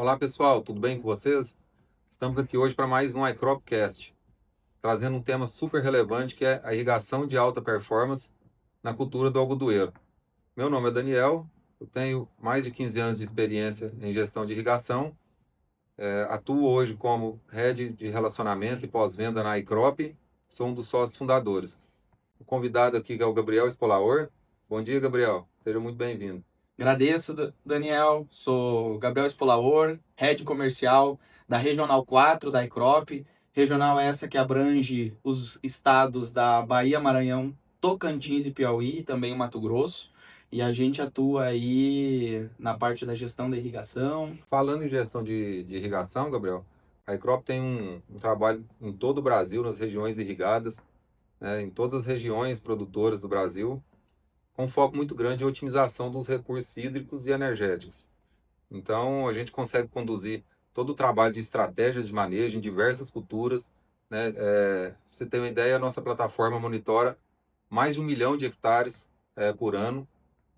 Olá pessoal, tudo bem com vocês? Estamos aqui hoje para mais um iCropcast, trazendo um tema super relevante que é a irrigação de alta performance na cultura do algodoeiro. Meu nome é Daniel, eu tenho mais de 15 anos de experiência em gestão de irrigação, atuo hoje como Head de Relacionamento e Pós-Venda na iCrop, sou um dos sócios fundadores. O convidado aqui é o Gabriel Spolaor. Bom dia, Gabriel, seja muito bem-vindo. Agradeço, Daniel. Sou Gabriel Spolaor, Head Comercial da Regional 4 da iCrop. Regional essa que abrange os estados da Bahia, Maranhão, Tocantins e Piauí, e também o Mato Grosso. E a gente atua aí na parte da gestão da irrigação. Falando em gestão de irrigação, Gabriel, a iCrop tem um trabalho em todo o Brasil, nas regiões irrigadas, né, em todas as regiões produtoras do Brasil, com um foco muito grande em otimização dos recursos hídricos e energéticos. Então, a gente consegue conduzir todo o trabalho de estratégias de manejo em diversas culturas, né? Pra você ter uma ideia, a nossa plataforma monitora mais de 1 milhão de hectares por ano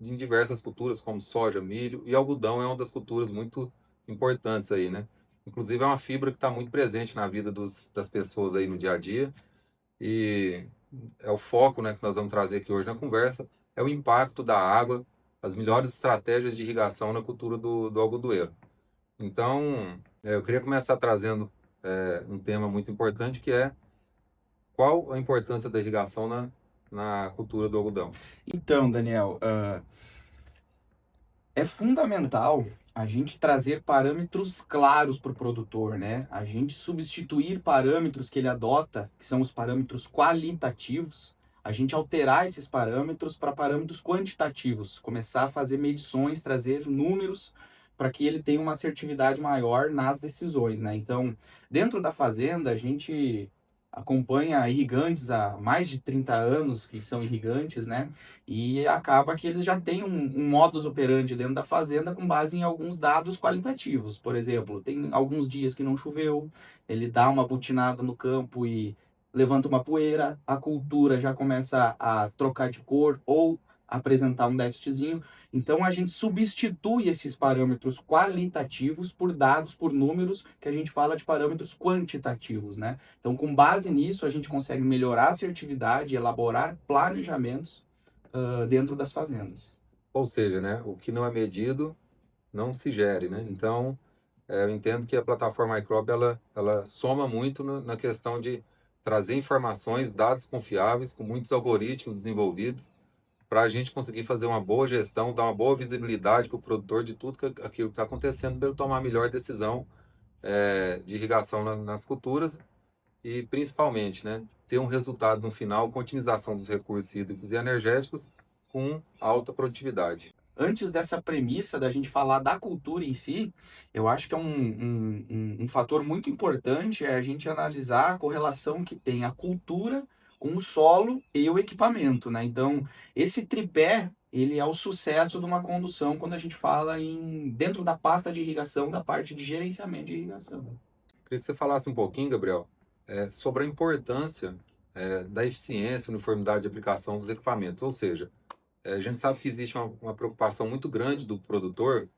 em diversas culturas, como soja, milho e algodão é uma das culturas muito importantes aí, né? Inclusive é uma fibra que está muito presente na vida das pessoas aí no dia a dia e é o foco, né, que nós vamos trazer aqui hoje na conversa, é o impacto da água, as melhores estratégias de irrigação na cultura do algodoeiro. Então, eu queria começar trazendo um tema muito importante que é qual a importância da irrigação na cultura do algodão. Então, Daniel, é fundamental a gente trazer parâmetros claros para o produtor, né? A gente substituir parâmetros que ele adota, que são os parâmetros qualitativos, a gente alterar esses parâmetros para parâmetros quantitativos, começar a fazer medições, trazer números para que ele tenha uma assertividade maior nas decisões, né? Então, dentro da fazenda, a gente acompanha irrigantes há mais de 30 anos que são irrigantes, né? E acaba que eles já têm um modus operandi dentro da fazenda com base em alguns dados qualitativos. Por exemplo, tem alguns dias que não choveu, ele dá uma butinada no campo e levanta uma poeira, a cultura já começa a trocar de cor ou apresentar um déficitzinho. Então a gente substitui esses parâmetros qualitativos por dados, por números, que a gente fala de parâmetros quantitativos, né? Então, com base nisso, a gente consegue melhorar a assertividade, elaborar planejamentos dentro das fazendas. Ou seja, né, o que não é medido não se gere, né? Então, eu entendo que a plataforma iCrop ela soma muito na questão de trazer informações, dados confiáveis, com muitos algoritmos desenvolvidos, para a gente conseguir fazer uma boa gestão, dar uma boa visibilidade para o produtor de tudo aquilo que está acontecendo, para ele tomar a melhor decisão de irrigação nas culturas e, principalmente, né, ter um resultado no final com otimização dos recursos hídricos e energéticos com alta produtividade. Antes dessa premissa da gente falar da cultura em si, eu acho que é um fator muito importante é a gente analisar a correlação que tem a cultura com o solo e o equipamento, né? Então, esse tripé, ele é o sucesso de uma condução quando a gente fala em dentro da pasta de irrigação, da parte de gerenciamento de irrigação. Queria que você falasse um pouquinho, Gabriel, sobre a importância da eficiência e uniformidade de aplicação dos equipamentos. Ou seja, a gente sabe que existe uma preocupação muito grande do produtor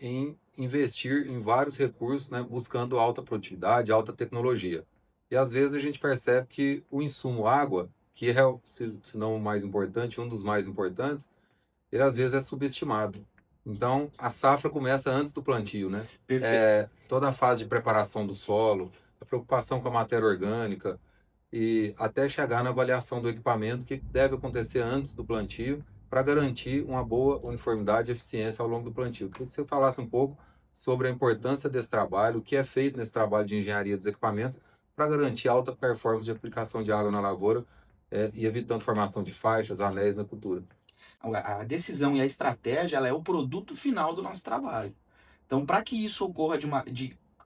em investir em vários recursos, né, buscando alta produtividade, alta tecnologia. E às vezes a gente percebe que o insumo água, que é, se não o mais importante, um dos mais importantes, ele às vezes é subestimado. Então, a safra começa antes do plantio, né? Perfeito. Toda a fase de preparação do solo, a preocupação com a matéria orgânica e até chegar na avaliação do equipamento que deve acontecer antes do plantio para garantir uma boa uniformidade e eficiência ao longo do plantio. Queria que você falasse um pouco sobre a importância desse trabalho, o que é feito nesse trabalho de engenharia dos equipamentos para garantir alta performance de aplicação de água na lavoura e evitando formação de faixas, anéis na cultura. A decisão e a estratégia, ela é o produto final do nosso trabalho. Então, para que isso ocorra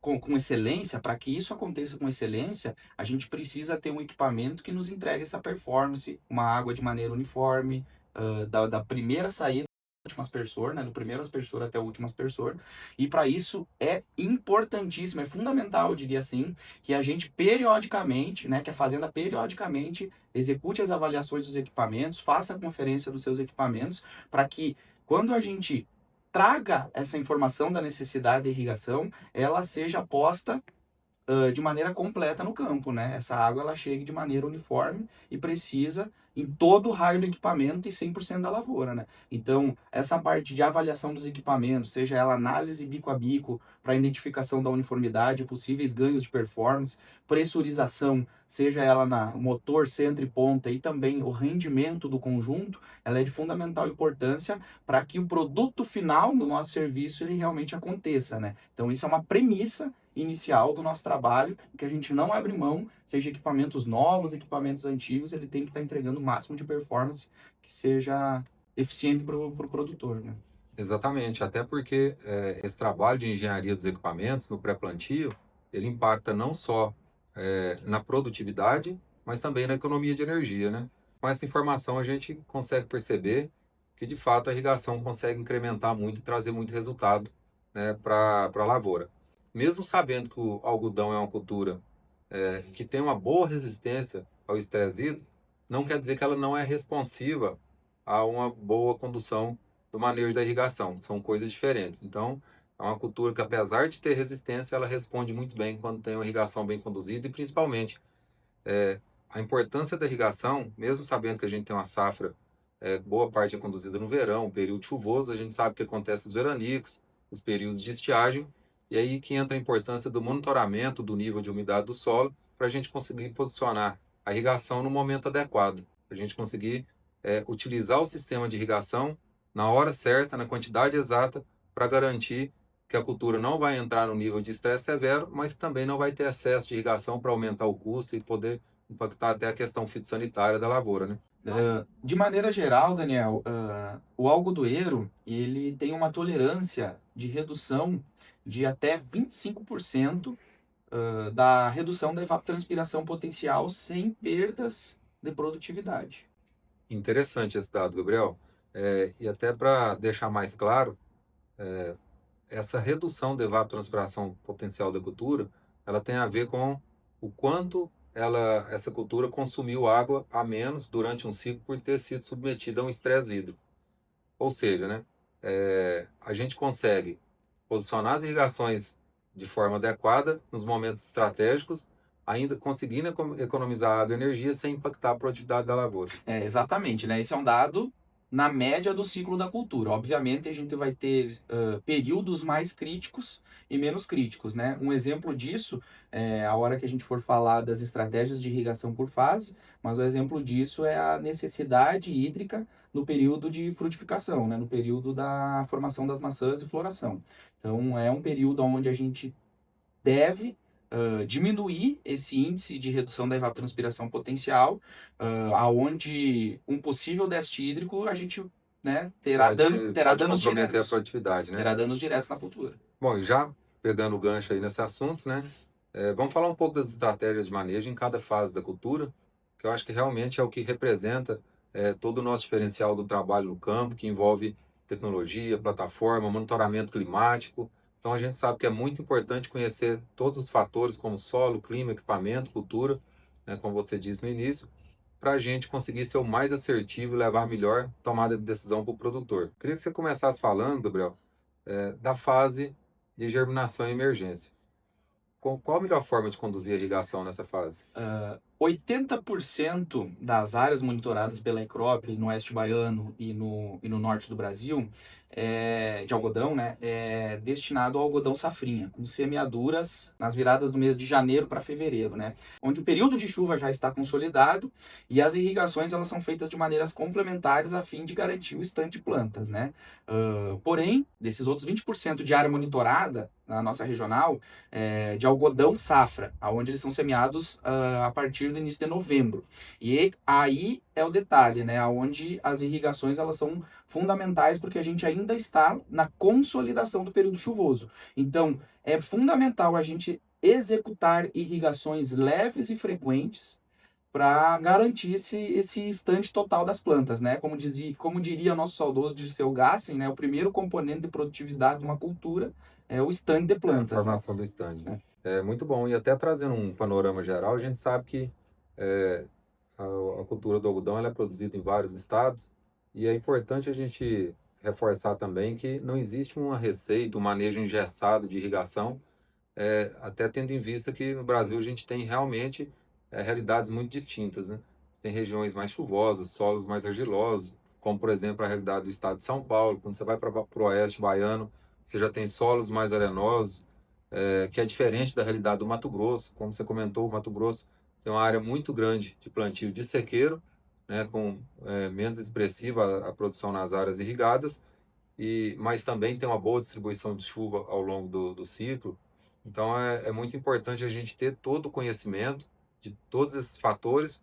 com excelência, para que isso aconteça com excelência, a gente precisa ter um equipamento que nos entregue essa performance, uma água de maneira uniforme, da primeira saída do último aspersor, né, do primeiro aspersor até o último aspersor. E para isso é importantíssimo, é fundamental, eu diria assim, que a gente periodicamente, né, que a fazenda periodicamente execute as avaliações dos equipamentos, faça a conferência dos seus equipamentos, para que quando a gente traga essa informação da necessidade de irrigação, ela seja posta de maneira completa no campo, né? Essa água ela chega de maneira uniforme e precisa em todo o raio do equipamento e 100% da lavoura, né? Então, essa parte de avaliação dos equipamentos, seja ela análise bico a bico para identificação da uniformidade, possíveis ganhos de performance, pressurização, seja ela na motor, centro e ponta e também o rendimento do conjunto, ela é de fundamental importância para que o produto final do nosso serviço ele realmente aconteça, né? Então, isso é uma premissa inicial do nosso trabalho, que a gente não abre mão, seja equipamentos novos, equipamentos antigos, ele tem que estar entregando o máximo de performance que seja eficiente para o produtor, né? Exatamente, até porque esse trabalho de engenharia dos equipamentos no pré-plantio, ele impacta não só na produtividade, mas também na economia de energia, né? Com essa informação a gente consegue perceber que de fato a irrigação consegue incrementar muito e trazer muito resultado, né, para a lavoura. Mesmo sabendo que o algodão é uma cultura que tem uma boa resistência ao estresse hídrico, não quer dizer que ela não é responsiva a uma boa condução do manejo da irrigação. São coisas diferentes. Então, é uma cultura que, apesar de ter resistência, ela responde muito bem quando tem uma irrigação bem conduzida e, principalmente, a importância da irrigação, mesmo sabendo que a gente tem uma safra, boa parte é conduzida no verão, período chuvoso, a gente sabe que acontece os veranicos, os períodos de estiagem, e aí que entra a importância do monitoramento do nível de umidade do solo para a gente conseguir posicionar a irrigação no momento adequado, para a gente conseguir utilizar o sistema de irrigação na hora certa, na quantidade exata, para garantir que a cultura não vai entrar no nível de estresse severo, mas que também não vai ter excesso de irrigação para aumentar o custo e poder impactar até a questão fitossanitária da lavoura, né? De maneira geral, Daniel, o algodoeiro ele tem uma tolerância de redução de até 25% da redução da evapotranspiração potencial sem perdas de produtividade. Interessante esse dado, Gabriel. E até para deixar mais claro, essa redução da evapotranspiração potencial da cultura, ela tem a ver com o quanto essa cultura consumiu água a menos durante um ciclo por ter sido submetida a um estresse hídrico. Ou seja, né, a gente consegue posicionar as irrigações de forma adequada nos momentos estratégicos, ainda conseguindo economizar água e energia sem impactar a produtividade da lavoura. Exatamente, né? Esse é um dado na média do ciclo da cultura. Obviamente, a gente vai ter períodos mais críticos e menos críticos, né? Um exemplo disso é a hora que a gente for falar das estratégias de irrigação por fase, mas o exemplo disso é a necessidade hídrica no período de frutificação, né? No período da formação das maçãs e floração. Então, é um período onde a gente deve diminuir esse índice de redução da evapotranspiração potencial, aonde um possível déficit hídrico a gente, né, terá Pode danos comprometer a diretos. produtividade, né? Terá danos diretos na cultura. Bom, e já pegando o gancho aí nesse assunto, né? Vamos falar um pouco das estratégias de manejo em cada fase da cultura, que eu acho que realmente é o que representa todo o nosso diferencial do trabalho no campo, que envolve tecnologia, plataforma, monitoramento climático. Então a gente sabe que é muito importante conhecer todos os fatores como solo, clima, equipamento, cultura, né, como você disse no início, para a gente conseguir ser o mais assertivo e levar a melhor tomada de decisão para o produtor. Queria que você começasse falando, Gabriel, da fase de germinação e emergência. Qual a melhor forma de conduzir a irrigação nessa fase? 80% das áreas monitoradas pela Ecrop no oeste baiano e no norte do Brasil de algodão, né, é destinado ao algodão safrinha, com semeaduras nas viradas do mês de janeiro para fevereiro, né, onde o período de chuva já está consolidado e as irrigações elas são feitas de maneiras complementares a fim de garantir o estande de plantas, né. Porém, desses outros 20% de área monitorada na nossa regional, de algodão safra, onde eles são semeados a partir do início de novembro. E aí é o detalhe, né, onde as irrigações elas são fundamentais porque a gente ainda está na consolidação do período chuvoso. Então, é fundamental a gente executar irrigações leves e frequentes para garantir esse estande total das plantas, né? Como diria nosso saudoso Dirceu Gassen, né? O primeiro componente de produtividade de uma cultura é o estande de A plantas, né? formação do stand, né? É muito bom. E até trazendo um panorama geral, a gente sabe que é, a cultura do algodão ela é produzida em vários estados e é importante a gente reforçar também que não existe uma receita, um manejo engessado de irrigação, até tendo em vista que no Brasil a gente tem realmente realidades muito distintas, né? Tem regiões mais chuvosas, solos mais argilosos, como por exemplo a realidade do estado de São Paulo. Quando você vai para o oeste baiano, você já tem solos mais arenosos, que é diferente da realidade do Mato Grosso. Como você comentou, o Mato Grosso tem uma área muito grande de plantio de sequeiro, né, com menos expressiva a produção nas áreas irrigadas, mas também tem uma boa distribuição de chuva ao longo do ciclo. Então é muito importante a gente ter todo o conhecimento de todos esses fatores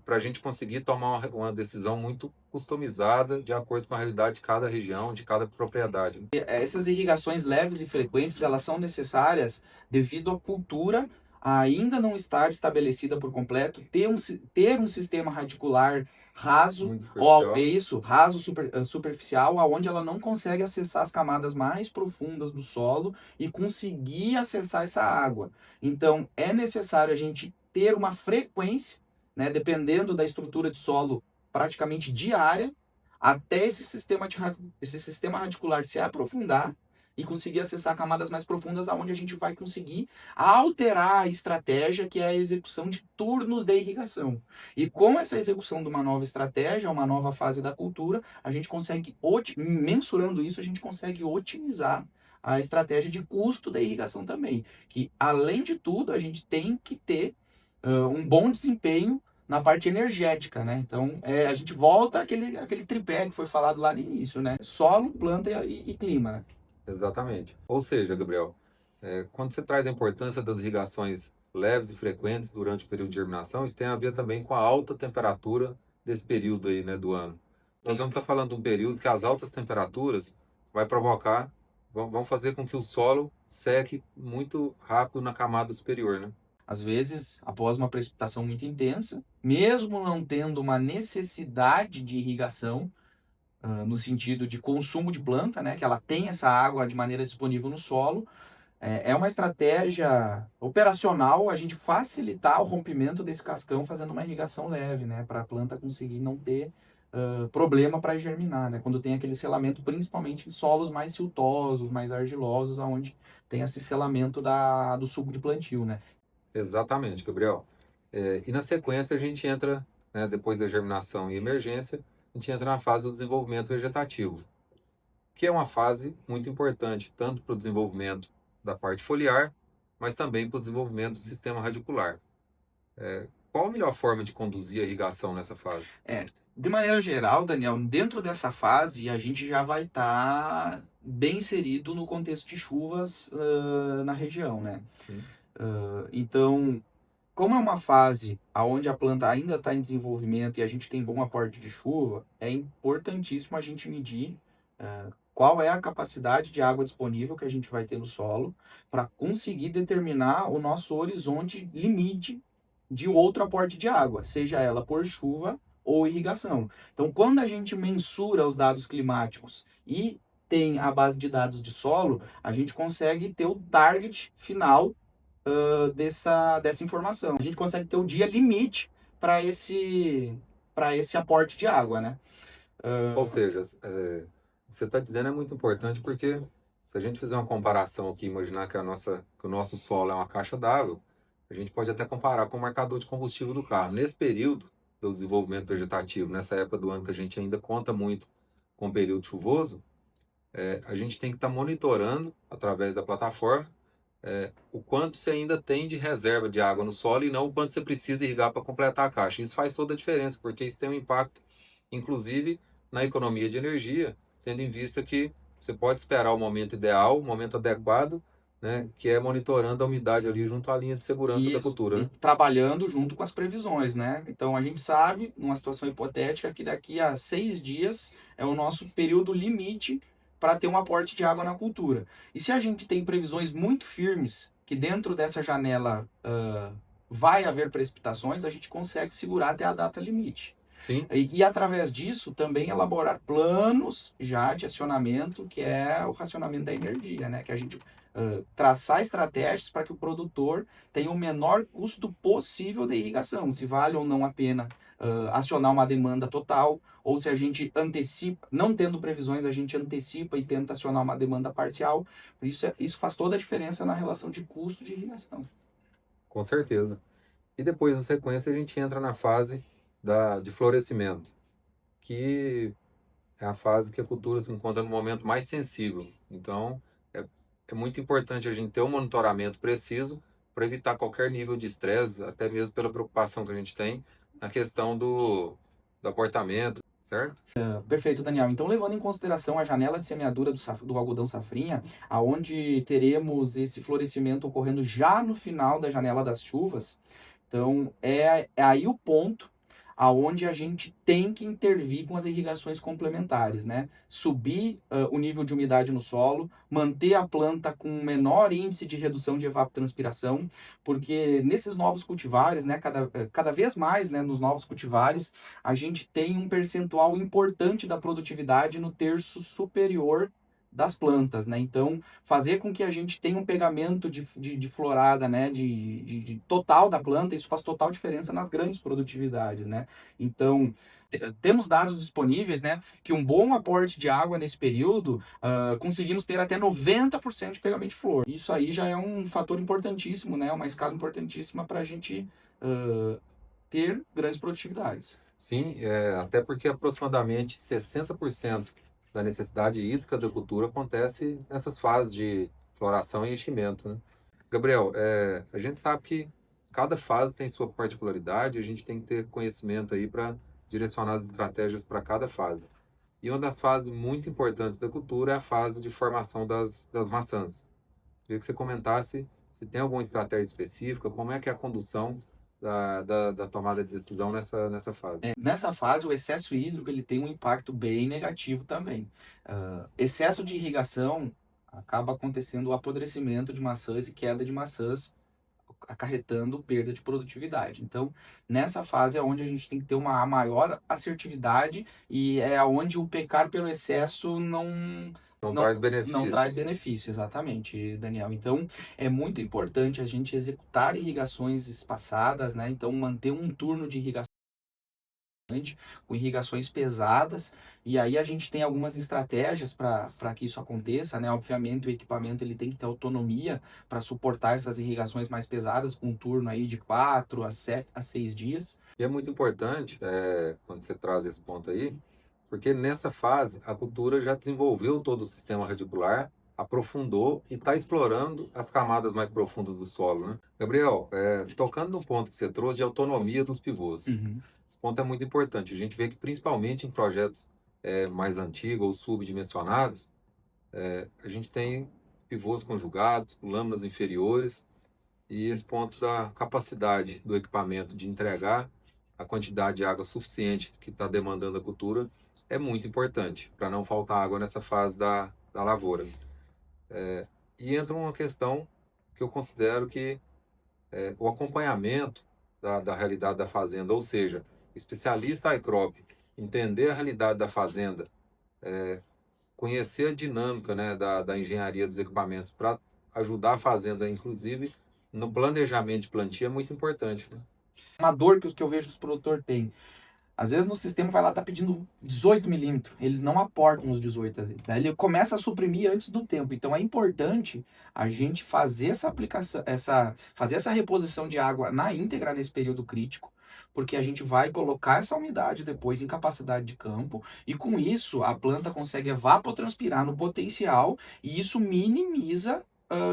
para a gente conseguir tomar uma decisão muito customizada de acordo com a realidade de cada região, de cada propriedade, né? Essas irrigações leves e frequentes, elas são necessárias devido à cultura ainda não estar estabelecida por completo, ter um sistema radicular raso, Muito ou é superficial. isso, raso superficial, aonde ela não consegue acessar as camadas mais profundas do solo e conseguir acessar essa água. Então, é necessário a gente ter uma frequência, né, dependendo da estrutura de solo, praticamente diária, até esse sistema radicular se aprofundar e conseguir acessar camadas mais profundas, aonde a gente vai conseguir alterar a estratégia, que é a execução de turnos de irrigação. E com essa execução de uma nova estratégia, uma nova fase da cultura, a gente consegue, mensurando isso, a gente consegue otimizar a estratégia de custo da irrigação também. Que, além de tudo, a gente tem que ter um bom desempenho na parte energética, né? Então, a gente volta àquele tripé que foi falado lá no início, né? Solo, planta e clima, né? Exatamente. Ou seja, Gabriel, quando você traz a importância das irrigações leves e frequentes durante o período de germinação, isso tem a ver também com a alta temperatura desse período aí, né, do ano. Nós vamos estar falando de um período que as altas temperaturas vai provocar, vão fazer com que o solo seque muito rápido na camada superior, né? Às vezes, após uma precipitação muito intensa, mesmo não tendo uma necessidade de irrigação, no sentido de consumo de planta, né, que ela tem essa água de maneira disponível no solo, é uma estratégia operacional a gente facilitar o rompimento desse cascão fazendo uma irrigação leve, né, para a planta conseguir não ter problema para germinar, né, quando tem aquele selamento, principalmente em solos mais siltosos, mais argilosos, onde tem esse selamento do suco de plantio, né. Exatamente, Gabriel. E na sequência a gente entra, né, depois da germinação e emergência, a gente entra na fase do desenvolvimento vegetativo, que é uma fase muito importante, tanto para o desenvolvimento da parte foliar, mas também para o desenvolvimento do sistema radicular. Qual a melhor forma de conduzir a irrigação nessa fase? De maneira geral, Daniel, dentro dessa fase a gente já vai estar bem inserido no contexto de chuvas na região, né? Sim. Então, como é uma fase onde a planta ainda está em desenvolvimento e a gente tem bom aporte de chuva, é importantíssimo a gente medir qual é a capacidade de água disponível que a gente vai ter no solo para conseguir determinar o nosso horizonte limite de outro aporte de água, seja ela por chuva ou irrigação. Então, quando a gente mensura os dados climáticos e tem a base de dados de solo, a gente consegue ter o target final dessa informação. A gente consegue ter o dia limite para esse aporte de água, né? Ou seja, você está dizendo é muito importante porque se a gente fizer uma comparação aqui, imaginar que que o nosso solo é uma caixa d'água, a gente pode até comparar com o marcador de combustível do carro. Nesse período do desenvolvimento vegetativo, nessa época do ano que a gente ainda conta muito com o período chuvoso, a gente tem que estar monitorando através da plataforma o quanto você ainda tem de reserva de água no solo e não o quanto você precisa irrigar para completar a caixa. Isso faz toda a diferença, porque isso tem um impacto, inclusive, na economia de energia, tendo em vista que você pode esperar o momento ideal, o momento adequado, né, que é monitorando a umidade ali junto à linha de segurança da Isso, cultura, e né? trabalhando junto com as previsões, né? Então a gente sabe, numa situação hipotética, que daqui a 6 dias é o nosso período limite para ter um aporte de água na cultura. E se a gente tem previsões muito firmes que dentro dessa janela vai haver precipitações, a gente consegue segurar até a data limite. Sim, E através disso também elaborar planos já de acionamento, que é o racionamento da energia, né? Que a gente traçar estratégias para que o produtor tenha o menor custo possível de irrigação, se vale ou não a pena acionar uma demanda total, ou se a gente antecipa, não tendo previsões, a gente antecipa e tenta acionar uma demanda parcial. Isso faz toda a diferença na relação de custo de irrigação. Com certeza. E depois, na sequência, a gente entra na fase de florescimento, que é a fase que a cultura se encontra no momento mais sensível. Então, é muito importante a gente ter um monitoramento preciso para evitar qualquer nível de estresse, até mesmo pela preocupação que a gente tem na questão do aportamento, certo? Perfeito, Daniel. Então, levando em consideração a janela de semeadura do algodão safrinha, aonde teremos esse florescimento ocorrendo já no final da janela das chuvas, então é aí o ponto aonde a gente tem que intervir com as irrigações complementares, né? Subir o nível de umidade no solo, manter a planta com um menor índice de redução de evapotranspiração, porque nesses novos cultivares, né, cada vez mais, né, nos novos cultivares, a gente tem um percentual importante da produtividade no terço superior das plantas, né? Então, fazer com que a gente tenha um pegamento de florada, né? De total da planta, isso faz total diferença nas grandes produtividades, né? Então, temos dados disponíveis, né? Que um bom aporte de água nesse período, conseguimos ter até 90% de pegamento de flor. Isso aí já é um fator importantíssimo, né? Uma escala importantíssima para a gente ter grandes produtividades. Sim, até porque aproximadamente 60% da necessidade hídrica da cultura acontece nessas fases de floração e enchimento, né? Gabriel, a gente sabe que cada fase tem sua particularidade, a gente tem que ter conhecimento aí para direcionar as estratégias para cada fase. E uma das fases muito importantes da cultura é a fase de formação das maçãs. Queria que você comentasse se tem alguma estratégia específica, como é que é a condução da tomada de decisão nessa fase. Nessa fase, o excesso hídrico ele tem um impacto bem negativo também. Excesso de irrigação acaba acontecendo o apodrecimento de maçãs e queda de maçãs, acarretando perda de produtividade. Então, nessa fase é onde a gente tem que ter uma maior assertividade e é onde o pecar pelo excesso Não não, traz não benefício. traz benefício, exatamente, Daniel. Então, é muito importante a gente executar irrigações espaçadas, né? Então, manter um turno de irrigação com irrigações pesadas, e aí a gente tem algumas estratégias para que isso aconteça, né? Obviamente o equipamento ele tem que ter autonomia para suportar essas irrigações mais pesadas, com um turno aí de 4 a 6 dias. E é muito importante, quando você traz esse ponto aí, porque nessa fase a cultura já desenvolveu todo o sistema radicular, aprofundou e está explorando as camadas mais profundas do solo, né? Gabriel, tocando no ponto que você trouxe de autonomia dos pivôs, Uhum. esse ponto é muito importante. A gente vê que principalmente em projetos mais antigos ou subdimensionados, a gente tem pivôs conjugados, com lâminas inferiores, e esse ponto da capacidade do equipamento de entregar a quantidade de água suficiente que está demandando a cultura é muito importante para não faltar água nessa fase da lavoura. E entra uma questão que eu considero que o acompanhamento da realidade da fazenda, ou seja, especialista iCrop, entender a realidade da fazenda, conhecer a dinâmica, né, da engenharia dos equipamentos para ajudar a fazenda, inclusive no planejamento de plantio, é muito importante, né? Uma dor que eu vejo que os produtores têm. Às vezes no sistema vai lá tá pedindo 18 milímetros, eles não aportam os 18 ali. Daí ele começa a suprimir antes do tempo. Então é importante a gente fazer essa aplicação, fazer essa reposição de água na íntegra nesse período crítico, porque a gente vai colocar essa umidade depois em capacidade de campo e com isso a planta consegue evapotranspirar no potencial e isso minimiza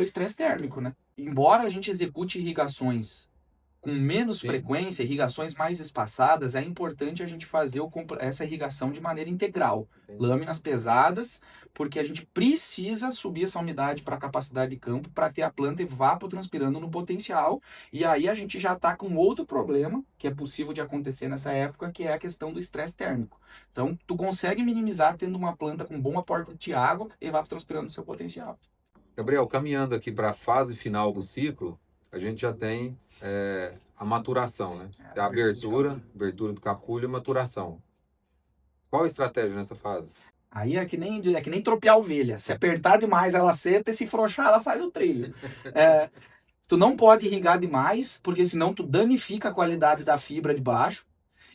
estresse térmico, né? Embora a gente execute irrigações com menos Sim, frequência, irrigações mais espaçadas, é importante a gente fazer essa irrigação de maneira integral. entendi. Lâminas pesadas, porque a gente precisa subir essa umidade para a capacidade de campo para ter a planta evapotranspirando no potencial. E aí a gente já está com outro problema que é possível de acontecer nessa época, que é a questão do estresse térmico. Então, tu consegue minimizar tendo uma planta com bom aporte de água evapotranspirando no seu potencial. Gabriel, caminhando aqui para a fase final do ciclo, a gente já tem a maturação, né? É a abertura do capulho e maturação. Qual a estratégia nessa fase? Aí é que nem tropear ovelha. Se apertar demais, ela senta, e se frouxar, ela sai do trilho. É, tu não pode irrigar demais, porque senão tu danifica a qualidade da fibra de baixo.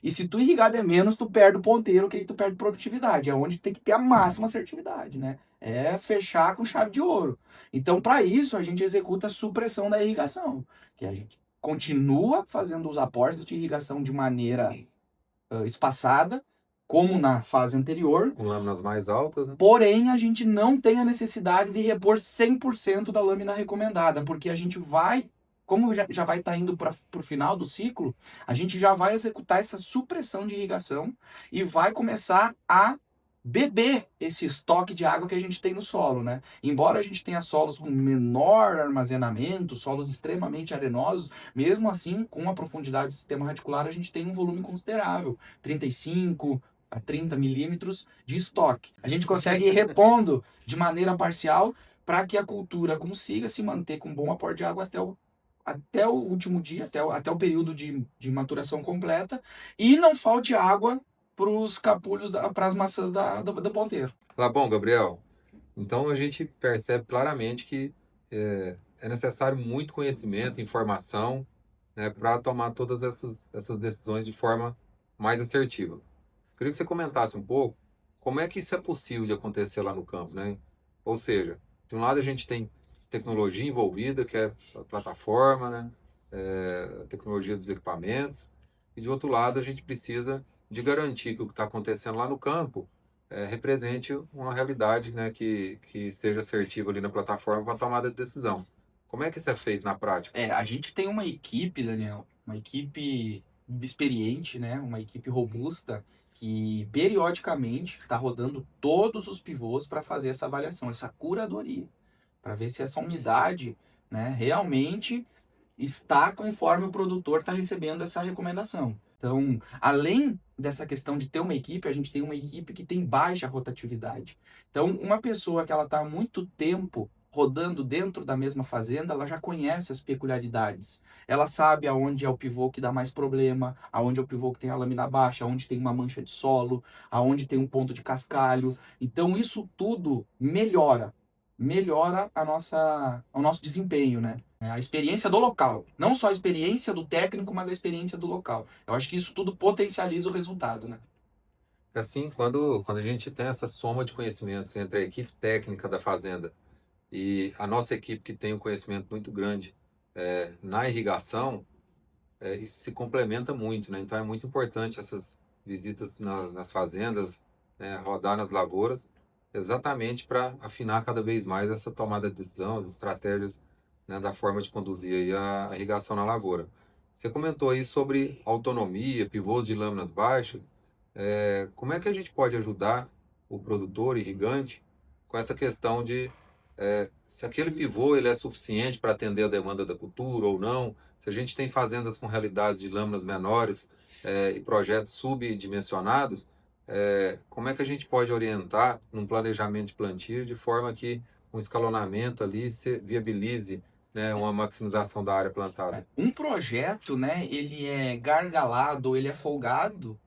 E se tu irrigar de menos, tu perde o ponteiro, que aí tu perde produtividade. É onde tem que ter a máxima assertividade, né? É fechar com chave de ouro. Então, para isso, a gente executa a supressão da irrigação, que a gente continua fazendo os aportes de irrigação de maneira espaçada, como na fase anterior, Com lâminas mais altas, né? porém a gente não tem a necessidade de repor 100% da lâmina recomendada, porque a gente vai, como já vai estar indo para o final do ciclo, a gente já vai executar essa supressão de irrigação e vai começar a beber esse estoque de água que a gente tem no solo, né? Embora a gente tenha solos com menor armazenamento, solos extremamente arenosos, mesmo assim, com a profundidade do sistema radicular, a gente tem um volume considerável, 35 a 30 milímetros de estoque. A gente consegue ir repondo de maneira parcial para que a cultura consiga se manter com bom aporte de água até o último dia, até o período de maturação completa, e não falte água para os capulhos, para as maçãs do ponteiro. Tá bom, Gabriel. Então a gente percebe claramente que é necessário muito conhecimento, informação, né, para tomar todas essas decisões de forma mais assertiva. Queria que você comentasse um pouco como é que isso é possível de acontecer lá no campo, né? Ou seja, de um lado a gente tem tecnologia envolvida, que é a plataforma, né? A tecnologia dos equipamentos, e de outro lado a gente precisa de garantir que o que está acontecendo lá no campo represente uma realidade, né, que seja assertiva ali na plataforma para a tomada de decisão. Como é que isso é feito na prática? A gente tem uma equipe, Daniel, uma equipe experiente, né? Uma equipe robusta que periodicamente está rodando todos os pivôs para fazer essa avaliação, essa curadoria, para ver se essa umidade, né, realmente está conforme o produtor está recebendo essa recomendação. Então, além dessa questão de ter uma equipe, a gente tem uma equipe que tem baixa rotatividade. Então, uma pessoa que ela está há muito tempo rodando dentro da mesma fazenda, ela já conhece as peculiaridades. Ela sabe aonde é o pivô que dá mais problema, aonde é o pivô que tem a lâmina baixa, aonde tem uma mancha de solo, aonde tem um ponto de cascalho. Então, isso tudo melhora o nosso desempenho, né? A experiência do local. Não só a experiência do técnico, mas a experiência do local. Eu acho que isso tudo potencializa o resultado, né? Assim, quando a gente tem essa soma de conhecimentos entre a equipe técnica da fazenda e a nossa equipe que tem um conhecimento muito grande na irrigação, isso se complementa muito, né? Então é muito importante essas visitas nas fazendas, né? Rodar nas lavouras, exatamente para afinar cada vez mais essa tomada de decisão, as estratégias, né, da forma de conduzir aí a irrigação na lavoura. Você comentou aí sobre autonomia, pivôs de lâminas baixas. Como é que a gente pode ajudar o produtor irrigante com essa questão de se aquele pivô ele é suficiente para atender a demanda da cultura ou não? Se a gente tem fazendas com realidades de lâminas menores e projetos subdimensionados, como é que a gente pode orientar num planejamento de plantio de forma que um escalonamento ali se viabilize, né, uma maximização da área plantada? Um projeto, né, ele é gargalado, ele é folgado,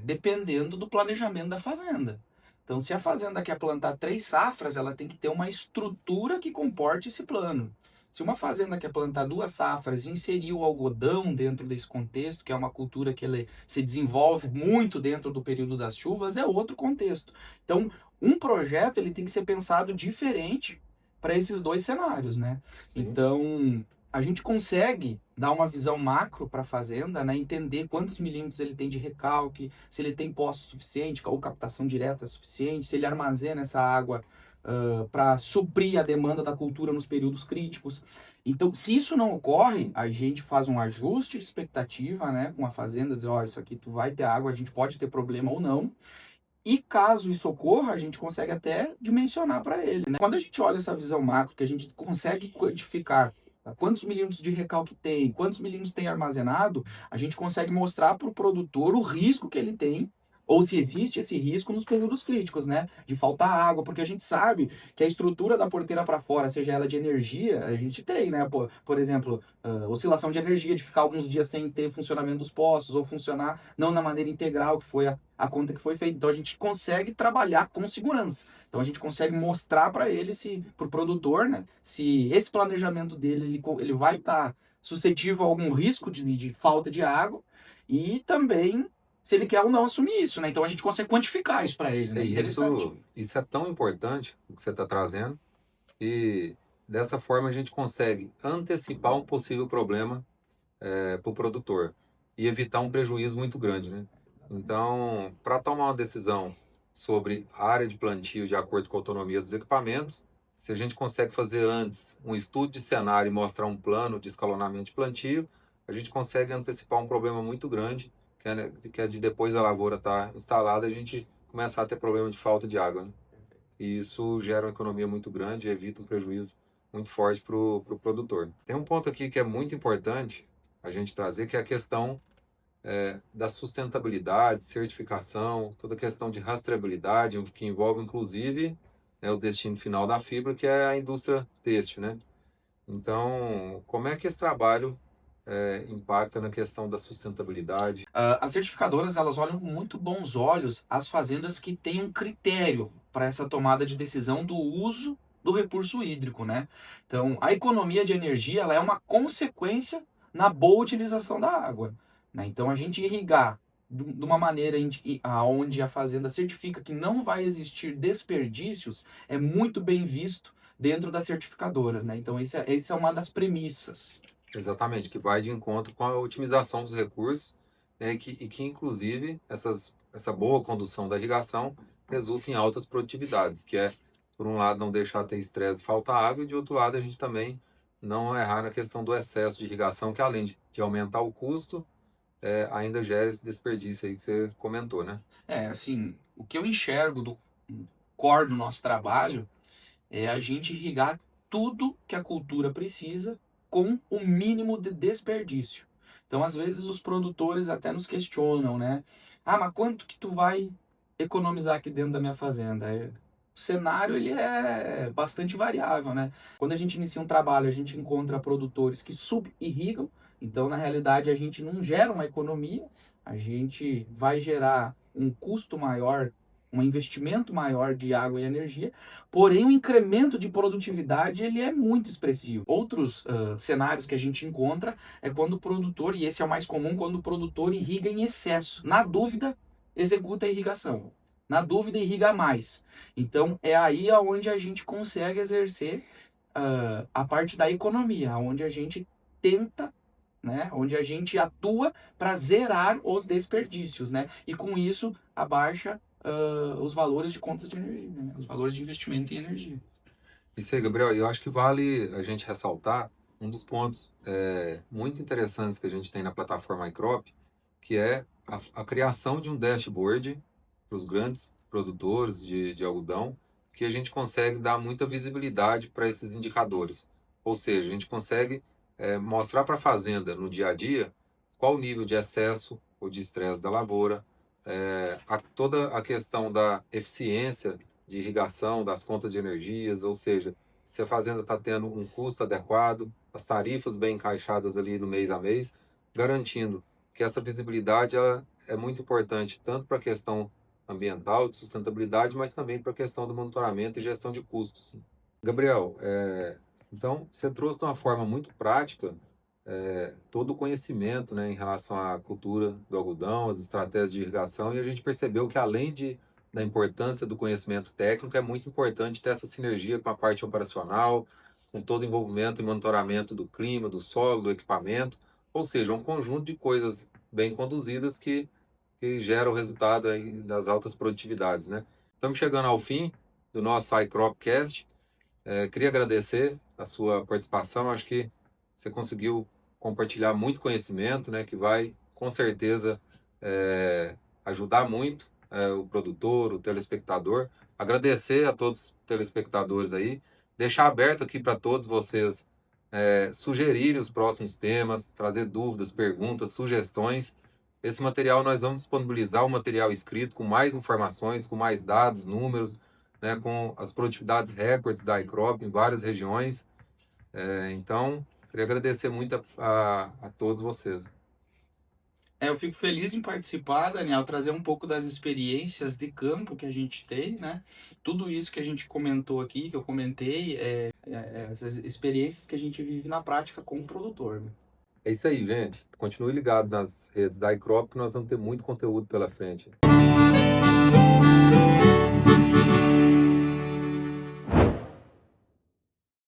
dependendo do planejamento da fazenda. Então, se a fazenda quer plantar 3 safras, ela tem que ter uma estrutura que comporte esse plano. Se uma fazenda quer plantar 2 safras e inserir o algodão dentro desse contexto, que é uma cultura que ele se desenvolve muito dentro do período das chuvas, é outro contexto. Então, um projeto ele tem que ser pensado diferente para esses 2 cenários, né? Sim. Então, a gente consegue dar uma visão macro para a fazenda, né? Entender quantos milímetros ele tem de recalque, se ele tem poço suficiente ou captação direta suficiente, se ele armazena essa água para suprir a demanda da cultura nos períodos críticos. Então, se isso não ocorre, a gente faz um ajuste de expectativa, né, com a fazenda, dizer, ó, isso aqui tu vai ter água, a gente pode ter problema ou não. E caso isso ocorra, a gente consegue até dimensionar para ele, né? Quando a gente olha essa visão macro, que a gente consegue quantificar quantos milímetros de recalque tem, quantos milímetros tem armazenado, a gente consegue mostrar para o produtor o risco que ele tem ou se existe esse risco nos períodos críticos, né? De faltar água, porque a gente sabe que a estrutura da porteira para fora, seja ela de energia, a gente tem, né? Por exemplo, oscilação de energia, de ficar alguns dias sem ter funcionamento dos postos, ou funcionar não na maneira integral, que foi a conta que foi feita. Então a gente consegue trabalhar com segurança. Então a gente consegue mostrar para ele, para o produtor, né? Se esse planejamento dele ele vai estar suscetível a algum risco de falta de água e também se ele quer ou não assumir isso, né? Então a gente consegue quantificar isso para ele, É né? Interessante. isso é tão importante o que você está trazendo, e dessa forma a gente consegue antecipar um possível problema para o produtor e evitar um prejuízo muito grande, né? Então, para tomar uma decisão sobre a área de plantio de acordo com a autonomia dos equipamentos, se a gente consegue fazer antes um estudo de cenário e mostrar um plano de escalonamento de plantio, a gente consegue antecipar um problema muito grande, que é de depois da lavoura estar instalada, a gente começar a ter problema de falta de água, né? E isso gera uma economia muito grande e evita um prejuízo muito forte para o produtor. Tem um ponto aqui que é muito importante a gente trazer, que é a questão da sustentabilidade, certificação, toda a questão de rastreabilidade, o que envolve inclusive, né, o destino final da fibra, que é a indústria têxtil, né? Então, como é que esse trabalho impacta na questão da sustentabilidade? As certificadoras, elas olham com muito bons olhos as fazendas que têm um critério para essa tomada de decisão do uso do recurso hídrico, né? Então, a economia de energia, ela é uma consequência na boa utilização da água, né? Então, a gente irrigar de uma maneira onde a fazenda certifica que não vai existir desperdícios é muito bem visto dentro das certificadoras, né? Então, isso é uma das premissas. Exatamente, que vai de encontro com a otimização dos recursos, né, e que inclusive essa boa condução da irrigação resulta em altas produtividades, que é, por um lado, não deixar ter estresse e falta água, e de outro lado, a gente também não errar na questão do excesso de irrigação, que além de aumentar o custo, ainda gera esse desperdício aí que você comentou, né? Assim, o que eu enxergo do core do nosso trabalho é a gente irrigar tudo que a cultura precisa com o mínimo de desperdício. Então, às vezes, os produtores até nos questionam, né? Ah, mas quanto que tu vai economizar aqui dentro da minha fazenda? O cenário ele é bastante variável, né? Quando a gente inicia um trabalho, a gente encontra produtores que subirrigam, então, na realidade, a gente não gera uma economia, a gente vai gerar um custo maior, um investimento maior de água e energia, porém o incremento de produtividade ele é muito expressivo. Outros cenários que a gente encontra é quando o produtor, e esse é o mais comum, quando o produtor irriga em excesso. Na dúvida, executa a irrigação. Na dúvida, irriga mais. Então é aí onde a gente consegue exercer a parte da economia, onde a gente tenta, né, onde a gente atua para zerar os desperdícios, né, e com isso abaixa os valores de contas de energia, né, os valores de investimento em energia. Isso aí, Gabriel, eu acho que vale a gente ressaltar um dos pontos muito interessantes que a gente tem na plataforma iCrop, que é a criação de um dashboard para os grandes produtores de algodão, que a gente consegue dar muita visibilidade para esses indicadores. Ou seja, a gente consegue mostrar para a fazenda no dia a dia qual o nível de excesso ou de estresse da lavoura, toda a questão da eficiência de irrigação, das contas de energias, ou seja, se a fazenda está tendo um custo adequado, as tarifas bem encaixadas ali no mês a mês, garantindo que essa visibilidade ela é muito importante, tanto para a questão ambiental, de sustentabilidade, mas também para a questão do monitoramento e gestão de custos. Gabriel, então você trouxe de uma forma muito prática todo o conhecimento, né, em relação à cultura do algodão, as estratégias de irrigação, e a gente percebeu que além da importância do conhecimento técnico, é muito importante ter essa sinergia com a parte operacional, com todo o envolvimento e monitoramento do clima, do solo, do equipamento, ou seja, um conjunto de coisas bem conduzidas que geram o resultado aí das altas produtividades, né? Estamos chegando ao fim do nosso iCropcast. Queria agradecer a sua participação. Acho que você conseguiu compartilhar muito conhecimento, né, que vai, com certeza, ajudar muito o produtor, o telespectador. Agradecer a todos os telespectadores aí. Deixar aberto aqui para todos vocês sugerirem os próximos temas, trazer dúvidas, perguntas, sugestões, Esse material nós vamos disponibilizar um material escrito com mais informações, com mais dados, números, né, com as produtividades recordes da iCrop em várias regiões. Então, queria agradecer muito a todos vocês. Eu fico feliz em participar, Daniel, trazer um pouco das experiências de campo que a gente tem, né? Tudo isso que a gente comentou aqui, que eu comentei, essas experiências que a gente vive na prática como produtor, né? É isso aí, gente. Continue ligado nas redes da iCrop, que nós vamos ter muito conteúdo pela frente.